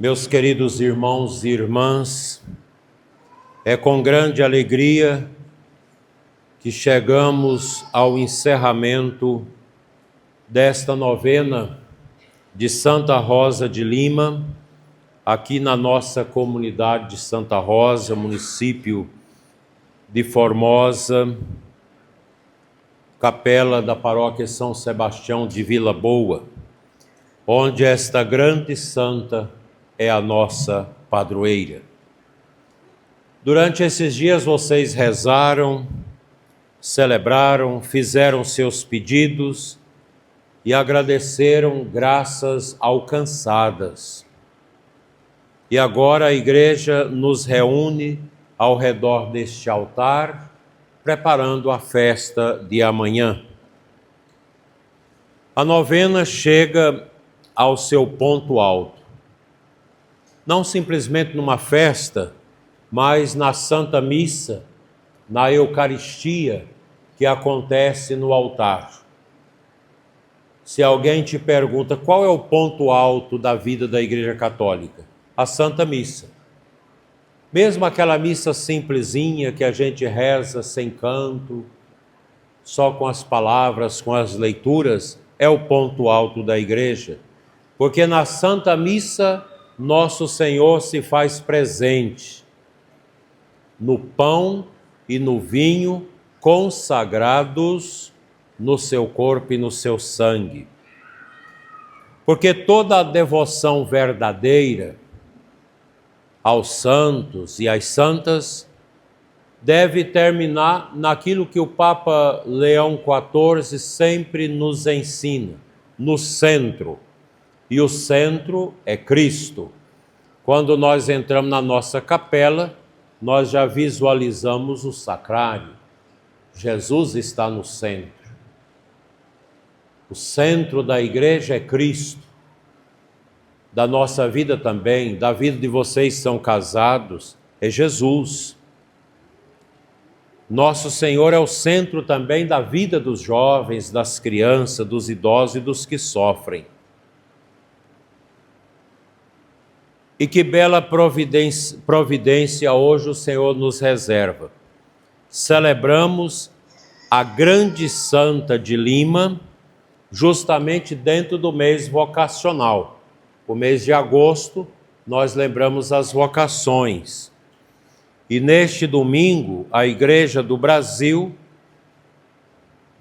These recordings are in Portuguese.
Meus queridos irmãos e irmãs, é com grande alegria que chegamos ao encerramento desta novena de Santa Rosa de Lima, aqui na nossa comunidade de Santa Rosa, município de Formosa, capela da paróquia São Sebastião de Vila Boa, onde esta grande santa é a nossa padroeira. Durante esses dias vocês rezaram, celebraram, fizeram seus pedidos e agradeceram graças alcançadas. E agora a igreja nos reúne ao redor deste altar, preparando a festa de amanhã. A novena chega ao seu ponto alto. Não simplesmente numa festa, mas na Santa Missa, na Eucaristia que acontece no altar. Se alguém te pergunta qual é o ponto alto da vida da Igreja Católica, a Santa Missa. Mesmo aquela missa simplesinha que a gente reza sem canto, só com as palavras, com as leituras, é o ponto alto da Igreja, porque na Santa Missa nosso Senhor se faz presente no pão e no vinho consagrados no seu corpo e no seu sangue. Porque toda a devoção verdadeira aos santos e às santas deve terminar naquilo que o Papa Leão XIV sempre nos ensina, no centro. E o centro é Cristo. Quando nós entramos na nossa capela, nós já visualizamos o sacrário. Jesus está no centro. O centro da igreja é Cristo. Da nossa vida também, da vida de vocês que são casados, é Jesus. Nosso Senhor é o centro também da vida dos jovens, das crianças, dos idosos e dos que sofrem. E que bela providência hoje o Senhor nos reserva. Celebramos a grande santa de Lima, justamente dentro do mês vocacional. O mês de agosto, nós lembramos as vocações. E neste domingo, a Igreja do Brasil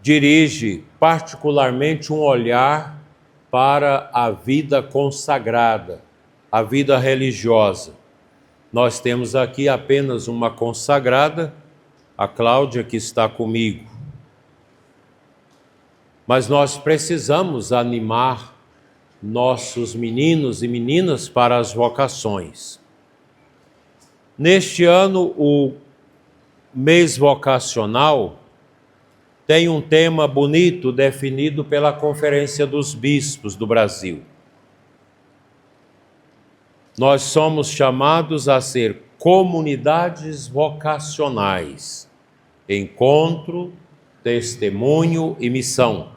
dirige particularmente um olhar para a vida consagrada, a vida religiosa. Nós temos aqui apenas uma consagrada, a Cláudia, que está comigo. Mas nós precisamos animar nossos meninos e meninas para as vocações. Neste ano, o mês vocacional tem um tema bonito definido pela Conferência dos Bispos do Brasil. Nós somos chamados a ser comunidades vocacionais, encontro, testemunho e missão.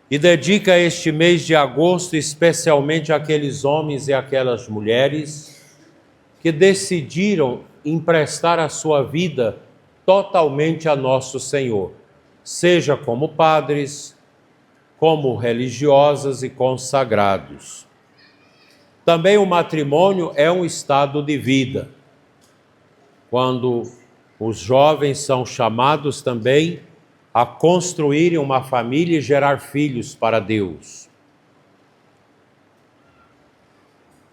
E dedica este mês de agosto especialmente àqueles homens e àquelas mulheres que decidiram emprestar a sua vida totalmente a nosso Senhor, seja como padres, como religiosas e consagrados. Também o matrimônio é um estado de vida, quando os jovens são chamados também a construírem uma família e gerar filhos para Deus.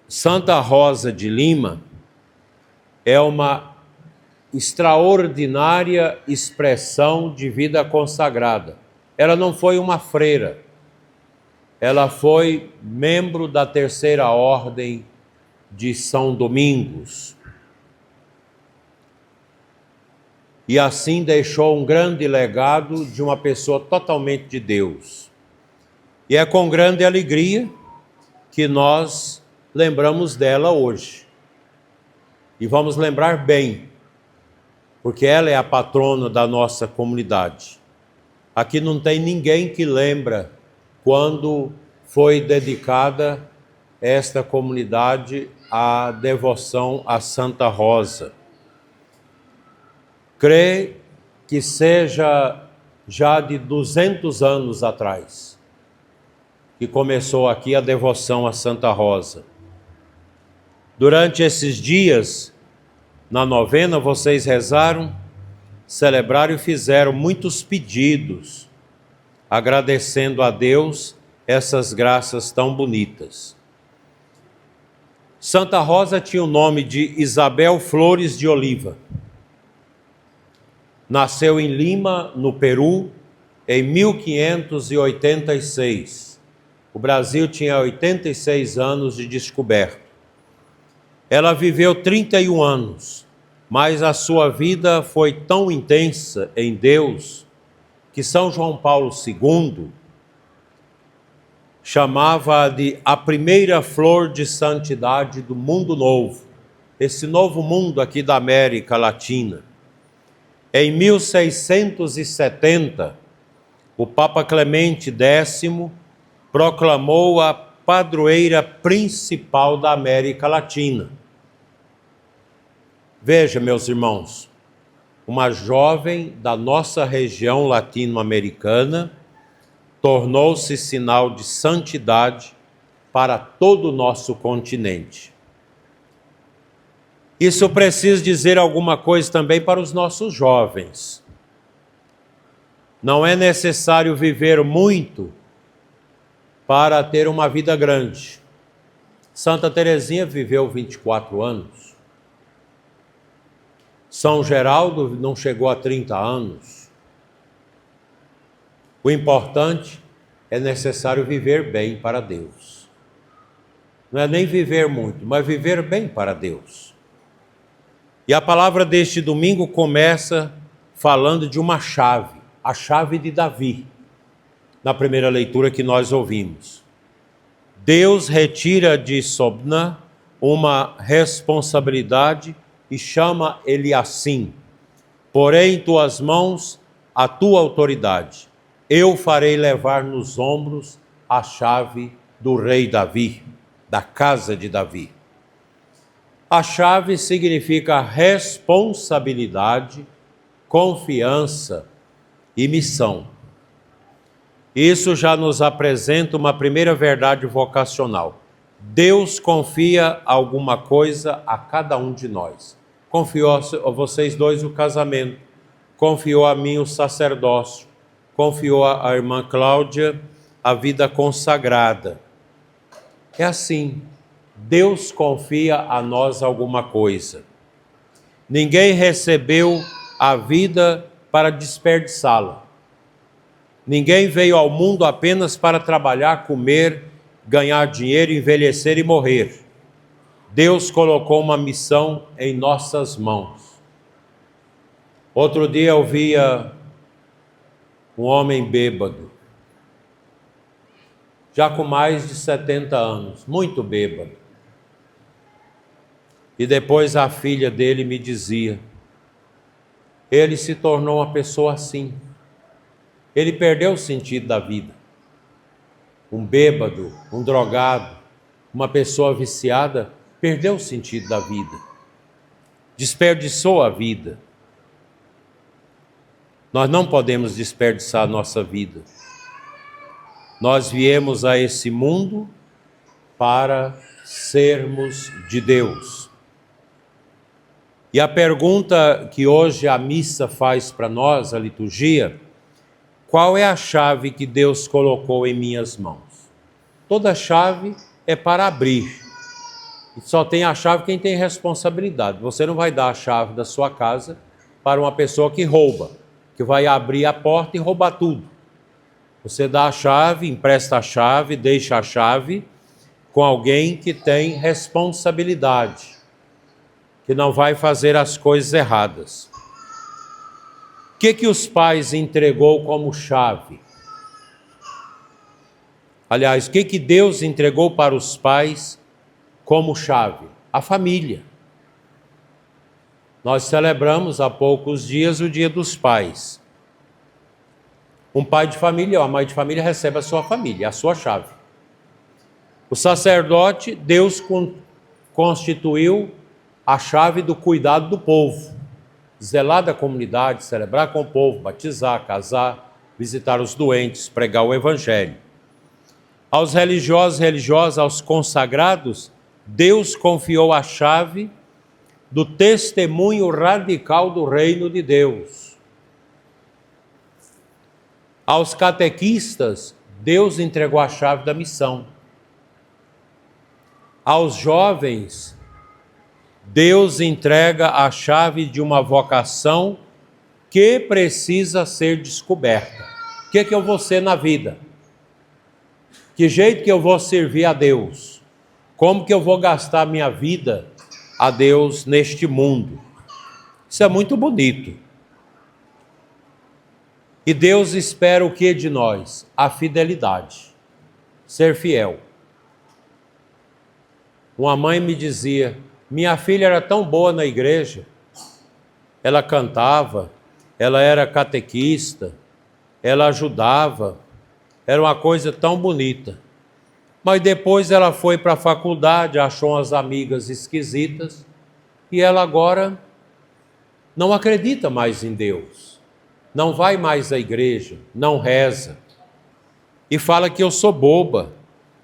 Santa Rosa de Lima é uma extraordinária expressão de vida consagrada. Ela não foi uma freira, ela foi membro da Terceira Ordem de São Domingos. E assim deixou um grande legado de uma pessoa totalmente de Deus. E é com grande alegria que nós lembramos dela hoje. E vamos lembrar bem, porque ela é a patrona da nossa comunidade. Aqui não tem ninguém que lembra quando foi dedicada esta comunidade a devoção a Santa Rosa. Creio que seja já de 200 anos atrás que começou aqui a devoção a Santa Rosa. Durante esses dias, na novena, vocês rezaram, celebraram e fizeram muitos pedidos, agradecendo a Deus essas graças tão bonitas. Santa Rosa tinha o nome de Isabel Flores de Oliva. Nasceu em Lima, no Peru, em 1586. O Brasil tinha 86 anos de descoberto. Ela viveu 31 anos, mas a sua vida foi tão intensa em Deus que São João Paulo II chamava de a primeira flor de santidade do mundo novo, esse novo mundo aqui da América Latina. Em 1670, o Papa Clemente X proclamou a padroeira principal da América Latina. Veja, meus irmãos, uma jovem da nossa região latino-americana tornou-se sinal de santidade para todo o nosso continente. Isso precisa dizer alguma coisa também para os nossos jovens. Não é necessário viver muito para ter uma vida grande. Santa Teresinha viveu 24 anos. São Geraldo não chegou a 30 anos. O importante é necessário viver bem para Deus. Não é nem viver muito, mas viver bem para Deus. E a palavra deste domingo começa falando de uma chave, a chave de Davi, na primeira leitura que nós ouvimos. Deus retira de Sobna uma responsabilidade e chama Eliacim. Porém, em tuas mãos a tua autoridade. Eu farei levar nos ombros a chave do rei Davi, da casa de Davi. A chave significa responsabilidade, confiança e missão. Isso já nos apresenta uma primeira verdade vocacional. Deus confia alguma coisa a cada um de nós. Confiou a vocês dois o casamento, confiou a mim o sacerdócio, confiou a irmã Cláudia a vida consagrada. É assim. Deus confia a nós alguma coisa. Ninguém recebeu a vida para desperdiçá-la. Ninguém veio ao mundo apenas para trabalhar, comer, ganhar dinheiro, envelhecer e morrer. Deus colocou uma missão em nossas mãos. Outro dia eu via um homem bêbado, já com mais de 70 anos, muito bêbado. E depois a filha dele me dizia, ele se tornou uma pessoa assim. Ele perdeu o sentido da vida. Um bêbado, um drogado, uma pessoa viciada, perdeu o sentido da vida. Desperdiçou a vida. Nós não podemos desperdiçar a nossa vida. Nós viemos a esse mundo para sermos de Deus. E a pergunta que hoje a missa faz para nós, a liturgia, qual é a chave que Deus colocou em minhas mãos? Toda chave é para abrir. E só tem a chave quem tem responsabilidade. Você não vai dar a chave da sua casa para uma pessoa que rouba, que vai abrir a porta e roubar tudo. Você dá a chave, empresta a chave, deixa a chave com alguém que tem responsabilidade, que não vai fazer as coisas erradas. O que os pais entregou como chave? Aliás, o que Deus entregou para os pais como chave? A família. Nós celebramos há poucos dias o Dia dos Pais. Um pai de família ou uma mãe de família recebe a sua família, a sua chave. O sacerdote, Deus constituiu a chave do cuidado do povo, zelar da comunidade, celebrar com o povo, batizar, casar, visitar os doentes, pregar o evangelho. Aos religiosos e religiosas, aos consagrados, Deus confiou a chave do testemunho radical do reino de Deus. Aos catequistas, Deus entregou a chave da missão. Aos jovens, Deus entrega a chave de uma vocação que precisa ser descoberta. O que eu vou ser na vida? Que jeito que eu vou servir a Deus? Como que eu vou gastar minha vida a Deus neste mundo? Isso é muito bonito. E Deus espera o que de nós? A fidelidade. Ser fiel. Uma mãe me dizia, minha filha era tão boa na igreja, ela cantava, ela era catequista, ela ajudava, era uma coisa tão bonita. Mas depois ela foi para a faculdade, achou umas amigas esquisitas, e ela agora não acredita mais em Deus, não vai mais à igreja, não reza, e fala que eu sou boba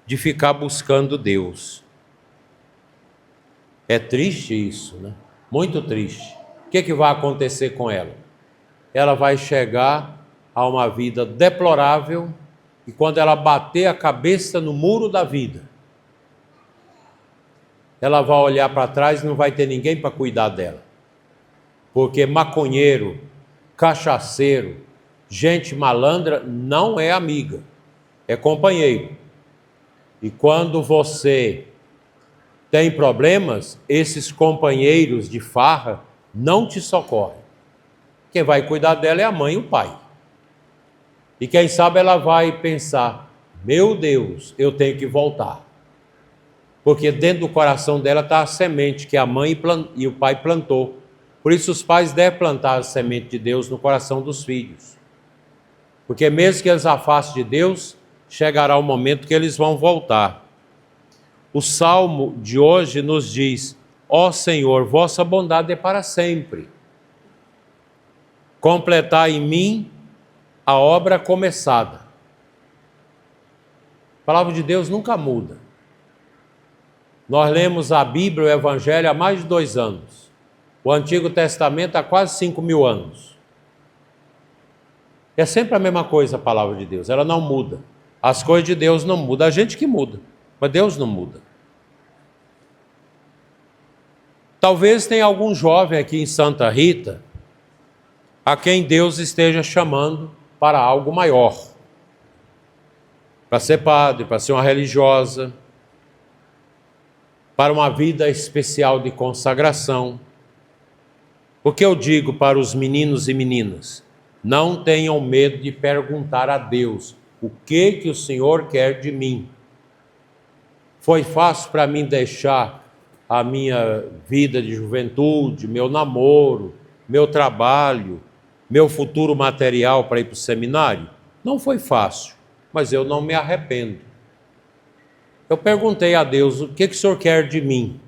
de ficar buscando Deus. É triste isso, né? Muito triste. O que vai acontecer com ela? Ela vai chegar a uma vida deplorável e quando ela bater a cabeça no muro da vida, ela vai olhar para trás e não vai ter ninguém para cuidar dela. Porque maconheiro, cachaceiro, gente malandra não é amiga, é companheiro. E quando você tem problemas, esses companheiros de farra não te socorrem. Quem vai cuidar dela é a mãe e o pai. E quem sabe ela vai pensar, meu Deus, eu tenho que voltar. Porque dentro do coração dela está a semente que a mãe e o pai plantou. Por isso os pais devem plantar a semente de Deus no coração dos filhos. Porque mesmo que eles afastem de Deus, chegará o momento que eles vão voltar. O Salmo de hoje nos diz, ó Senhor, vossa bondade é para sempre. Completai em mim a obra começada. A palavra de Deus nunca muda. Nós lemos a Bíblia, o Evangelho, há mais de 2 anos. O Antigo Testamento há quase 5.000 anos. É sempre a mesma coisa a palavra de Deus, ela não muda. As coisas de Deus não mudam, a gente que muda, mas Deus não muda. Talvez tenha algum jovem aqui em Santa Rita a quem Deus esteja chamando para algo maior. Para ser padre, para ser uma religiosa, para uma vida especial de consagração. O que eu digo para os meninos e meninas? Não tenham medo de perguntar a Deus, o que o Senhor quer de mim? Foi fácil para mim deixar a minha vida de juventude, meu namoro, meu trabalho, meu futuro material para ir para o seminário? Não foi fácil, mas eu não me arrependo. Eu perguntei a Deus, o que o Senhor quer de mim?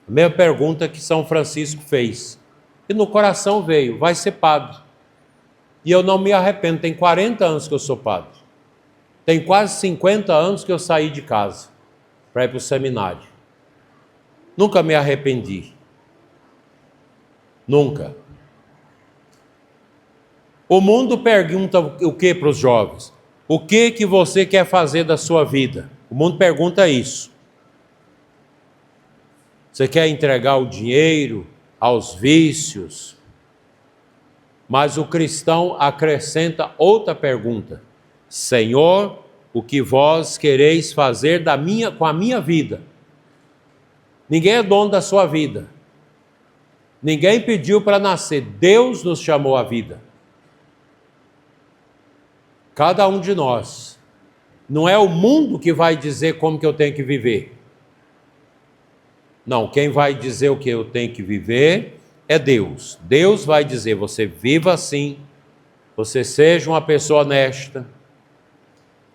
A mesma pergunta que São Francisco fez. E no coração veio, vai ser padre. E eu não me arrependo, tem 40 anos que eu sou padre. Tem quase 50 anos que eu saí de casa para ir para o seminário. Nunca me arrependi. Nunca. O mundo pergunta o que para os jovens? O que você quer fazer da sua vida? O mundo pergunta isso. Você quer entregar o dinheiro aos vícios? Mas o cristão acrescenta outra pergunta. Senhor, o que vós quereis fazer com a minha vida? Ninguém é dono da sua vida. Ninguém pediu para nascer. Deus nos chamou à vida. Cada um de nós. Não é o mundo que vai dizer como que eu tenho que viver. Não, quem vai dizer o que eu tenho que viver é Deus. Deus vai dizer, você viva assim, você seja uma pessoa honesta,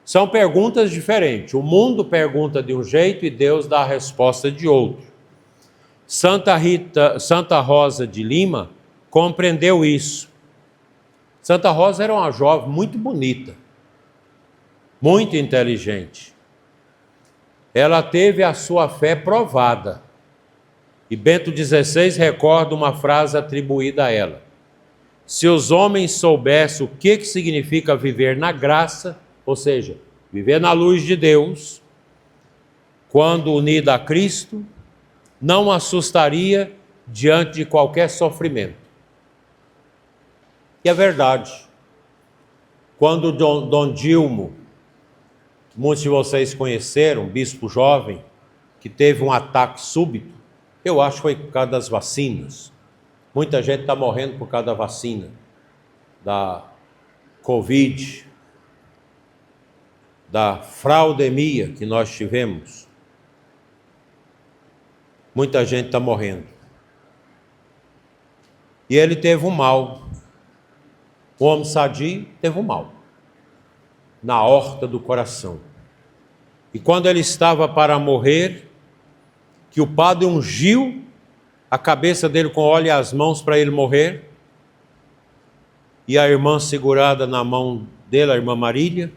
São perguntas diferentes. O mundo pergunta de um jeito e Deus dá a resposta de outro. Santa Rosa de Lima compreendeu isso. Santa Rosa era uma jovem muito bonita, muito inteligente. Ela teve a sua fé provada. E Bento XVI recorda uma frase atribuída a ela: se os homens soubessem o que significa viver na graça, ou seja, viver na luz de Deus, quando unida a Cristo, não assustaria diante de qualquer sofrimento. E é verdade. Quando Dom Dilmo, que muitos de vocês conheceram, bispo jovem, que teve um ataque súbito, eu acho que foi por causa das vacinas. Muita gente está morrendo por causa da vacina, da Covid, da fraudemia que nós tivemos. Muita gente está morrendo. E ele teve um mal. O homem sadio teve um mal na horta do coração. E quando ele estava para morrer, que o padre ungiu a cabeça dele com óleo e as mãos para ele morrer, e a irmã segurada na mão dele, a irmã Marília,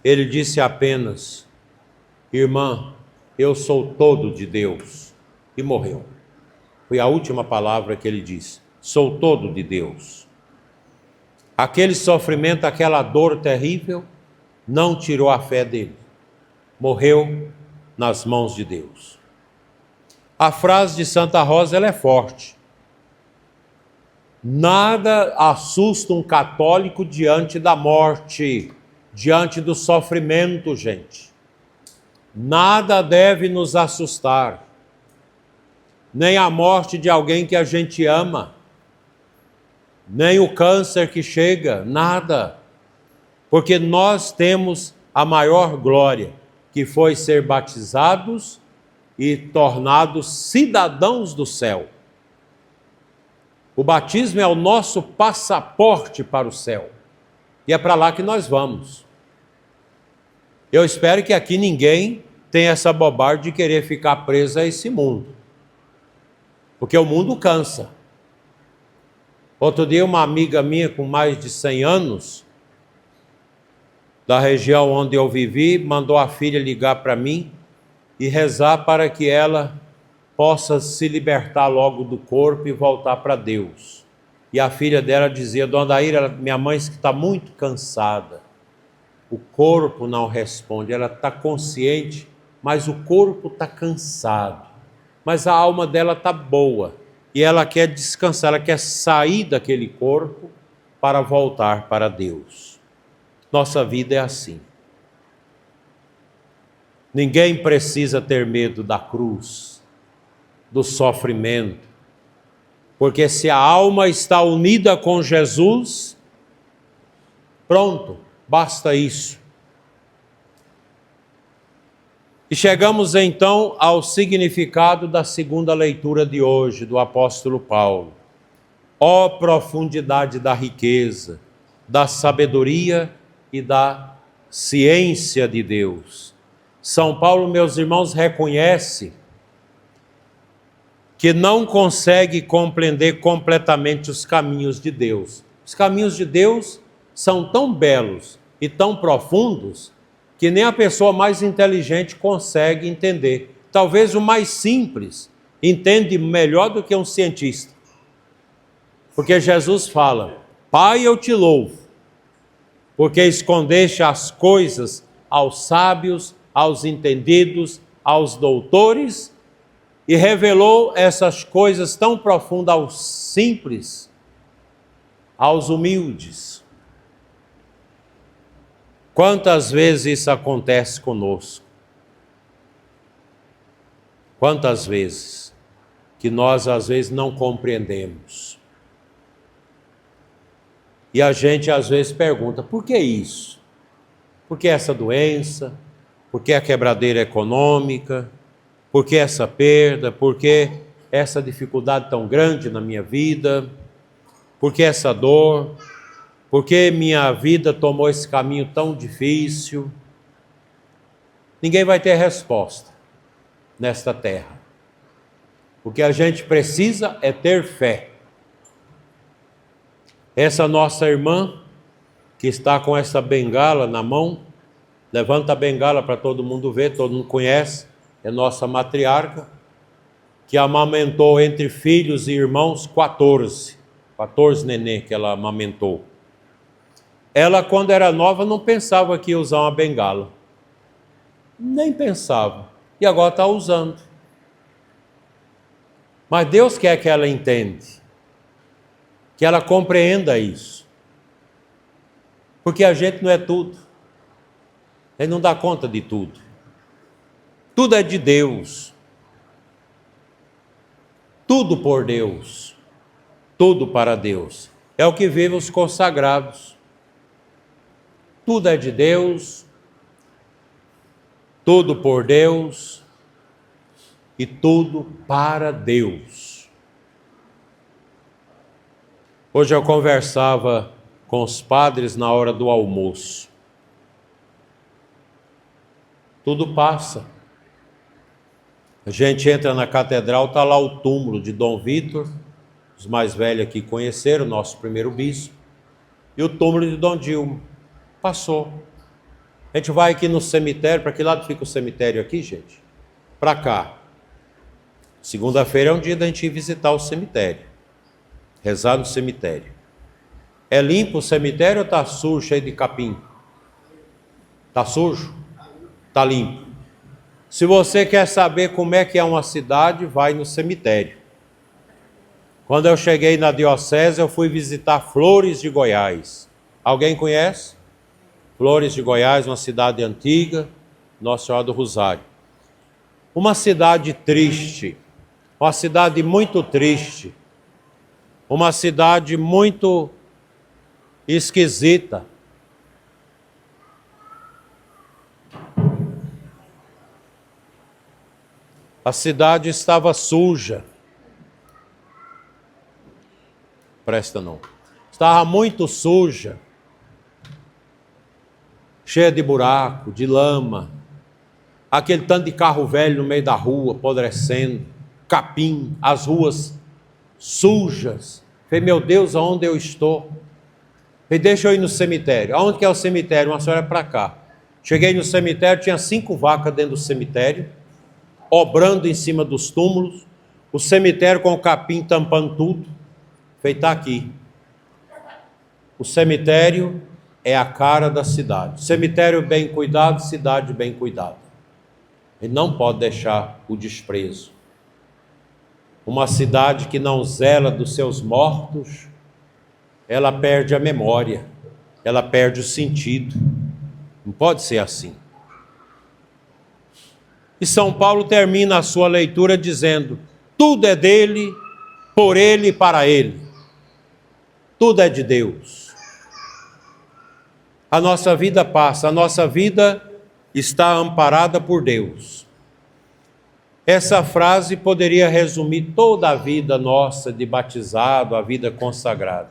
ele disse apenas: irmã, eu sou todo de Deus. E morreu. Foi a última palavra que ele disse: sou todo de Deus. Aquele sofrimento, aquela dor terrível, não tirou a fé dele. Morreu nas mãos de Deus. A frase de Santa Rosa, ela é forte. Nada assusta um católico diante da morte, diante do sofrimento, gente. Nada deve nos assustar. Nem a morte de alguém que a gente ama, nem o câncer que chega, nada. Porque nós temos a maior glória, que foi ser batizados e tornados cidadãos do céu. O batismo é o nosso passaporte para o céu. E é para lá que nós vamos. Eu espero que aqui ninguém tenha essa bobagem de querer ficar preso a esse mundo. Porque o mundo cansa. Outro dia, uma amiga minha com mais de 100 anos, da região onde eu vivi, mandou a filha ligar para mim e rezar para que ela possa se libertar logo do corpo e voltar para Deus. E a filha dela dizia: Dona Daíra, minha mãe está muito cansada. O corpo não responde, ela está consciente, mas o corpo está cansado. Mas a alma dela está boa e ela quer descansar, ela quer sair daquele corpo para voltar para Deus. Nossa vida é assim. Ninguém precisa ter medo da cruz, do sofrimento, porque se a alma está unida com Jesus, pronto, basta isso. E chegamos então ao significado da segunda leitura de hoje, do apóstolo Paulo. Ó profundidade da riqueza, da sabedoria e da ciência de Deus. São Paulo, meus irmãos, reconhece que não consegue compreender completamente os caminhos de Deus. Os caminhos de Deus são tão belos e tão profundos que nem a pessoa mais inteligente consegue entender. Talvez o mais simples entende melhor do que um cientista. Porque Jesus fala: Pai, eu te louvo, porque escondeste as coisas aos sábios, aos entendidos, aos doutores, e revelou essas coisas tão profundas aos simples, aos humildes. Quantas vezes isso acontece conosco? Quantas vezes que nós às vezes não compreendemos? E a gente às vezes pergunta: por que isso? Por que essa doença? Por que a quebradeira econômica? Por que essa perda? Por que essa dificuldade tão grande na minha vida? Por que essa dor? Por que minha vida tomou esse caminho tão difícil? ninguém vai ter resposta nesta terra. O que a gente precisa é ter fé. Essa nossa irmã, que está com essa bengala na mão, levanta a bengala para todo mundo ver, todo mundo conhece, é nossa matriarca, que amamentou entre filhos e irmãos 14 nenê que ela amamentou. Ela, quando era nova, não pensava que ia usar uma bengala. Nem pensava. E agora está usando. Mas Deus quer que ela entenda, que ela compreenda isso. Porque a gente não é tudo. Ele não dá conta de tudo. Tudo é de Deus. Tudo por Deus. Tudo para Deus. É o que vivem os consagrados. Tudo é de Deus. Tudo por Deus. E tudo para Deus. Hoje eu conversava com os padres na hora do almoço. Tudo passa. A gente entra na catedral, está lá o túmulo de Dom Vítor, os mais velhos aqui conheceram, nosso primeiro bispo, e o túmulo de Dom Dilma. Passou. A gente vai aqui no cemitério, para que lado fica o cemitério aqui, gente? Para cá. Segunda-feira é um dia da gente ir visitar o cemitério, rezar no cemitério. É limpo o cemitério ou está sujo, cheio de capim? Está sujo? Está limpo. Se você quer saber como é que é uma cidade, vai no cemitério. Quando eu cheguei na diocese, eu fui visitar Flores de Goiás. Alguém conhece? Flores de Goiás, uma cidade antiga, Nossa Senhora do Rosário. Uma cidade triste, uma cidade muito triste, uma cidade muito esquisita. A cidade estava suja. Presta não. Estava muito suja. Cheia de buraco, de lama. Aquele tanto de carro velho no meio da rua, apodrecendo. Capim, as ruas sujas. Falei, meu Deus, aonde eu estou? Falei, deixa eu ir no cemitério. Aonde que é o cemitério? Uma senhora para cá. Cheguei no cemitério, tinha 5 vacas dentro do cemitério, obrando em cima dos túmulos, o cemitério com o capim tampando tudo. Falei, está aqui. O cemitério é a cara da cidade. Cemitério bem cuidado, cidade bem cuidada. Ele não pode deixar o desprezo. Uma cidade que não zela dos seus mortos, ela perde a memória, ela perde o sentido. Não pode ser assim. E São Paulo termina a sua leitura dizendo: tudo é dele, por ele e para ele. Tudo é de Deus. A nossa vida passa, a nossa vida está amparada por Deus. Essa frase poderia resumir toda a vida nossa de batizado, a vida consagrada.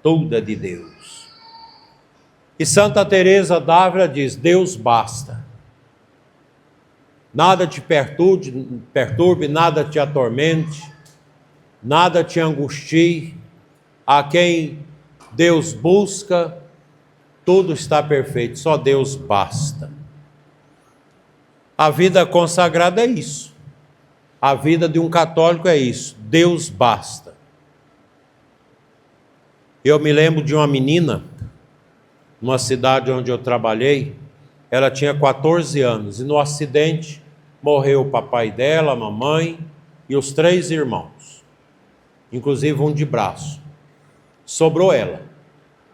Tudo é de Deus. E Santa Teresa d'Ávila diz: Deus basta. Nada te perturbe, nada te atormente, nada te angustie. A quem Deus busca, tudo está perfeito, só Deus basta. A vida consagrada é isso. A vida de um católico é isso, Deus basta. Eu me lembro de uma menina, numa cidade onde eu trabalhei, ela tinha 14 anos, e no acidente morreu o papai dela, a mamãe e os 3 irmãos, inclusive um de braço. Sobrou ela,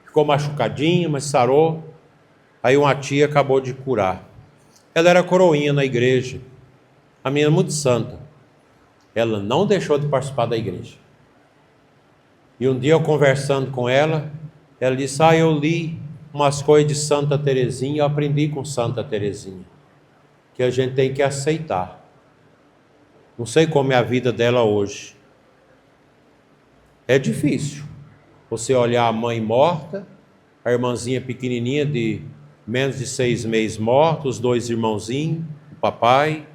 ficou machucadinha, mas sarou. Aí uma tia acabou de curar. Ela era coroinha na igreja, a menina muito santa. Ela não deixou de participar da igreja. E um dia eu conversando com ela, ela disse: eu li umas coisas de Santa Teresinha, eu aprendi com Santa Teresinha, que a gente tem que aceitar. Não sei como é a vida dela hoje. É difícil você olhar a mãe morta, a irmãzinha pequenininha de menos de 6 meses mortos, os 2 irmãozinhos, o papai,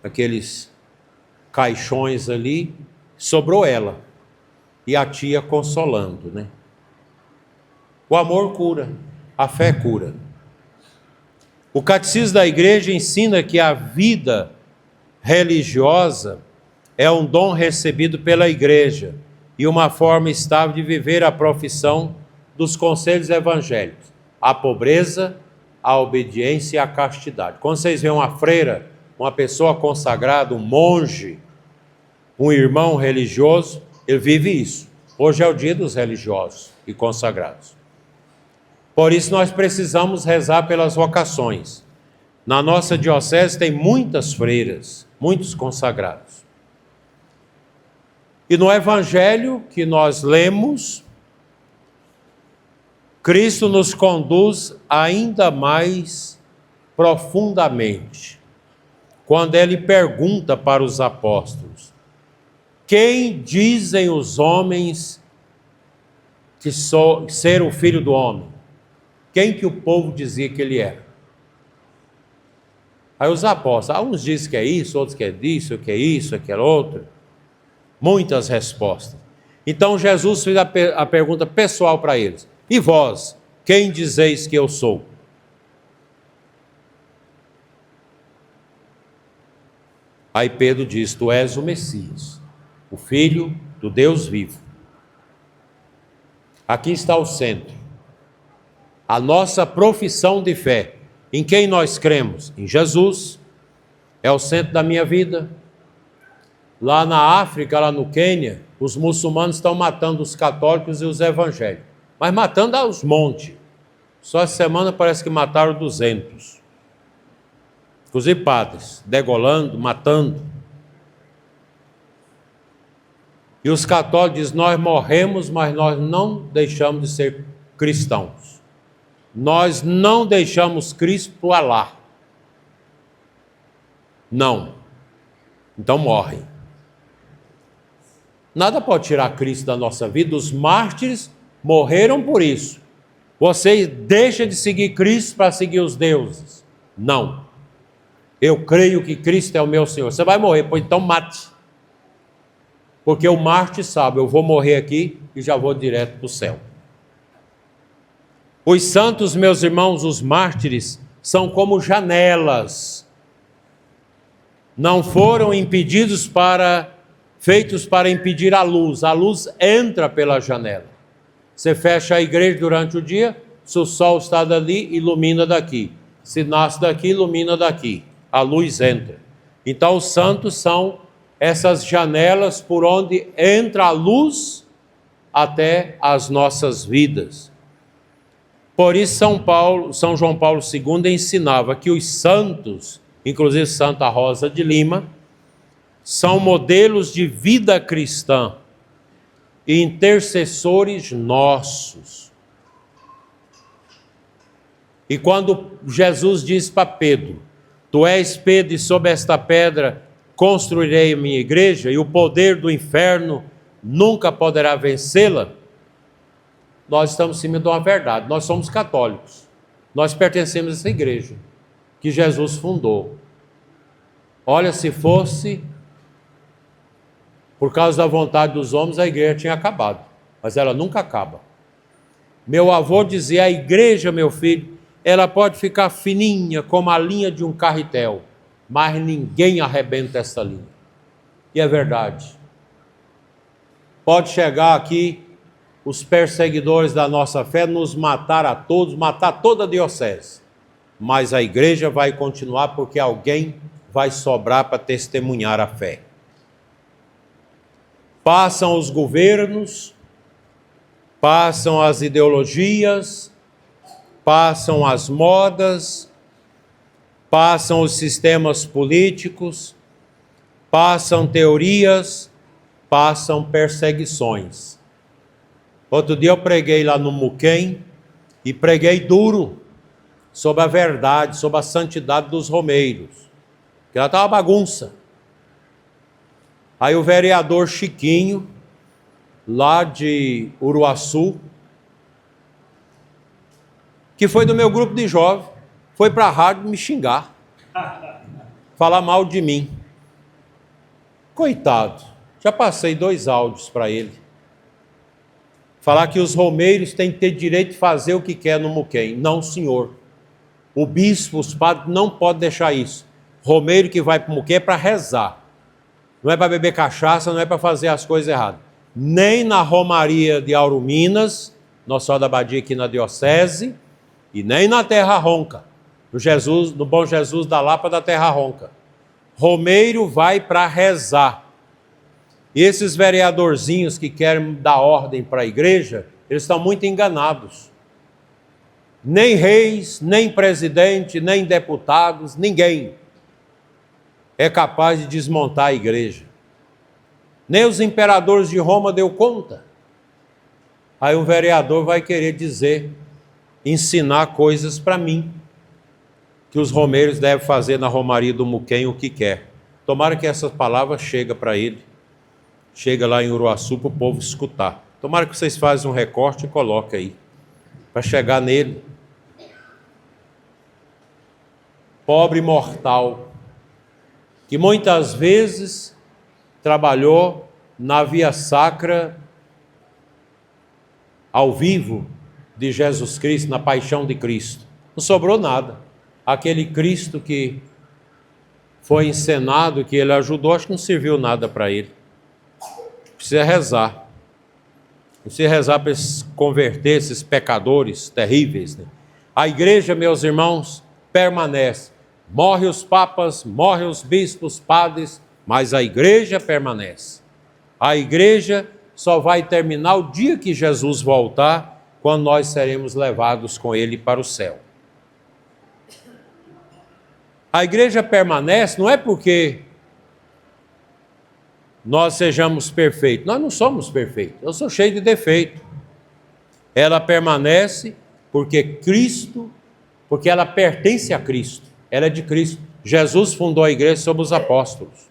aqueles caixões ali, sobrou ela. E a tia consolando, né? O amor cura, a fé cura. O catecismo da igreja ensina que a vida religiosa é um dom recebido pela igreja e uma forma estável de viver a profissão dos conselhos evangélicos, a pobreza, a obediência e a castidade. Quando vocês veem uma freira, uma pessoa consagrada, um monge, um irmão religioso, ele vive isso. Hoje é o dia dos religiosos e consagrados. Por isso nós precisamos rezar pelas vocações. Na nossa diocese tem muitas freiras, muitos consagrados. E no evangelho que nós lemos, Cristo nos conduz ainda mais profundamente, quando ele pergunta para os apóstolos: quem dizem os homens que ser o filho do homem? Quem que o povo dizia que ele era? Aí os apóstolos, uns dizem que é isso, outros que é disso, que é isso, aquilo outro. Muitas respostas. Então Jesus fez a pergunta pessoal para eles: e vós, quem dizeis que eu sou? Aí Pedro diz: tu és o Messias, o Filho do Deus vivo. Aqui está o centro. A nossa profissão de fé. Em quem nós cremos? Em Jesus. É o centro da minha vida. Lá na África, lá no Quênia, os muçulmanos estão matando os católicos e os evangélicos. Mas matando aos montes. Só essa semana parece que mataram 200. Inclusive padres, degolando, matando. E os católicos dizem: nós morremos, mas nós não deixamos de ser cristãos. Nós não deixamos Cristo para o Alá. Não. Então morrem. Nada pode tirar Cristo da nossa vida. Os mártires morreram por isso. Você deixa de seguir Cristo para seguir os deuses. Não. Eu creio que Cristo é o meu Senhor. Você vai morrer, pois então mate. Porque o mártir sabe: eu vou morrer aqui e já vou direto para o céu. Os santos, meus irmãos, os mártires, são como janelas. Não foram feitos para impedir a luz. A luz entra pela janela. Você fecha a igreja durante o dia, se o sol está dali, ilumina daqui. Se nasce daqui, ilumina daqui. A luz entra. Então os santos são essas janelas por onde entra a luz até as nossas vidas. Por isso São João Paulo II ensinava que os santos, inclusive Santa Rosa de Lima, são modelos de vida cristã e intercessores nossos. E quando Jesus diz para Pedro: tu és Pedro e sobre esta pedra construirei a minha igreja e o poder do inferno nunca poderá vencê-la, nós estamos em cima de uma verdade. Nós somos católicos. Nós pertencemos a essa igreja que Jesus fundou. Olha, se fosse por causa da vontade dos homens, a igreja tinha acabado. Mas ela nunca acaba. Meu avô dizia: a igreja, meu filho, ela pode ficar fininha como a linha de um carretel, mas ninguém arrebenta essa linha. E é verdade. Pode chegar aqui os perseguidores da nossa fé, nos matar a todos, matar toda a diocese. Mas a igreja vai continuar, porque alguém vai sobrar para testemunhar a fé. Passam os governos, passam as ideologias, passam as modas, passam os sistemas políticos, passam teorias, passam perseguições. Outro dia eu preguei lá no Muquem e preguei duro sobre a verdade, sobre a santidade dos romeiros, que ela estava uma bagunça. Aí o vereador Chiquinho, lá de Uruaçu, que foi do meu grupo de jovens, foi para a rádio me xingar, falar mal de mim. Coitado, já passei 2 áudios para ele. Falar que os romeiros têm que ter direito de fazer o que quer no Muquem. Não, senhor. O bispo, os padres não podem deixar isso. Romeiro que vai para o Muquem é para rezar. Não é para beber cachaça, não é para fazer as coisas erradas. Nem na Romaria de Auro Minas, Nossa Senhora da Abadia aqui na Diocese, e nem na Terra Ronca, no Bom Jesus da Lapa da Terra Ronca. Romeiro vai para rezar. E esses vereadorzinhos que querem dar ordem para a igreja, eles estão muito enganados. Nem reis, nem presidente, nem deputados, ninguém é capaz de desmontar a igreja. Nem os imperadores de Roma deu conta. Aí um vereador vai querer ensinar coisas para mim, que os romeiros devem fazer na Romaria do Muquem o que quer. Tomara que essas palavras cheguem para ele, chega lá em Uruaçu para o povo escutar. Tomara que vocês façam um recorte e coloquem aí, para chegar nele. Pobre mortal, que muitas vezes trabalhou na via sacra ao vivo de Jesus Cristo, na paixão de Cristo. Não sobrou nada. Aquele Cristo que foi encenado, que ele ajudou, acho que não serviu nada para ele. Precisa rezar. Precisa rezar para converter esses pecadores terríveis, né? A igreja, meus irmãos, permanece. Morre os papas, morre os bispos, padres, mas a igreja permanece. A igreja só vai terminar o dia que Jesus voltar, quando nós seremos levados com ele para o céu. A igreja permanece não é porque nós sejamos perfeitos. Nós não somos perfeitos. Eu sou cheio de defeito. Ela permanece porque ela pertence a Cristo. Ela é de Cristo. Jesus fundou a igreja sob os apóstolos.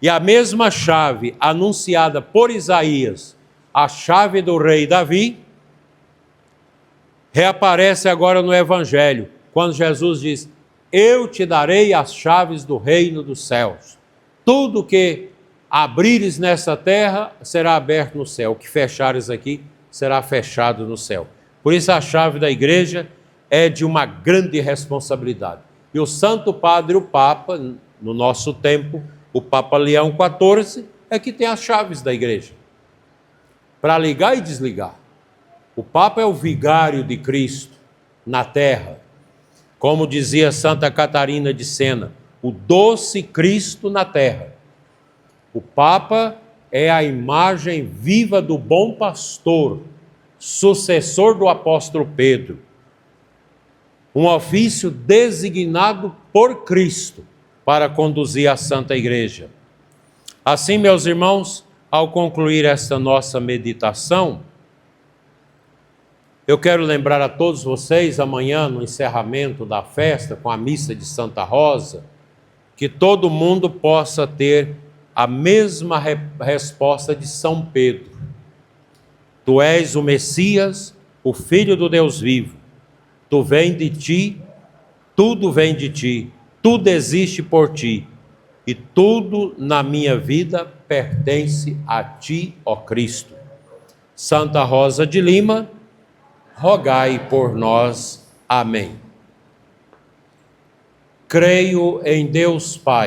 E a mesma chave anunciada por Isaías, a chave do rei Davi, reaparece agora no Evangelho, quando Jesus diz: eu te darei as chaves do reino dos céus. Tudo que abrires nessa terra será aberto no céu. O que fechares aqui será fechado no céu. Por isso a chave da igreja é de uma grande responsabilidade. E o Santo Padre, o Papa, no nosso tempo, o Papa Leão XIV, é que tem as chaves da igreja, para ligar e desligar. O Papa é o vigário de Cristo na terra. Como dizia Santa Catarina de Sena, o doce Cristo na terra. O Papa é a imagem viva do bom pastor, sucessor do apóstolo Pedro. Um ofício designado por Cristo para conduzir a Santa Igreja. Assim, meus irmãos, ao concluir esta nossa meditação, eu quero lembrar a todos vocês, amanhã, no encerramento da festa, com a missa de Santa Rosa, que todo mundo possa ter a mesma resposta de São Pedro. Tu és o Messias, o Filho do Deus vivo. Tu vem de ti, tudo vem de ti, tudo existe por ti, e tudo na minha vida pertence a ti, ó Cristo. Santa Rosa de Lima, rogai por nós. Amém. Creio em Deus Pai,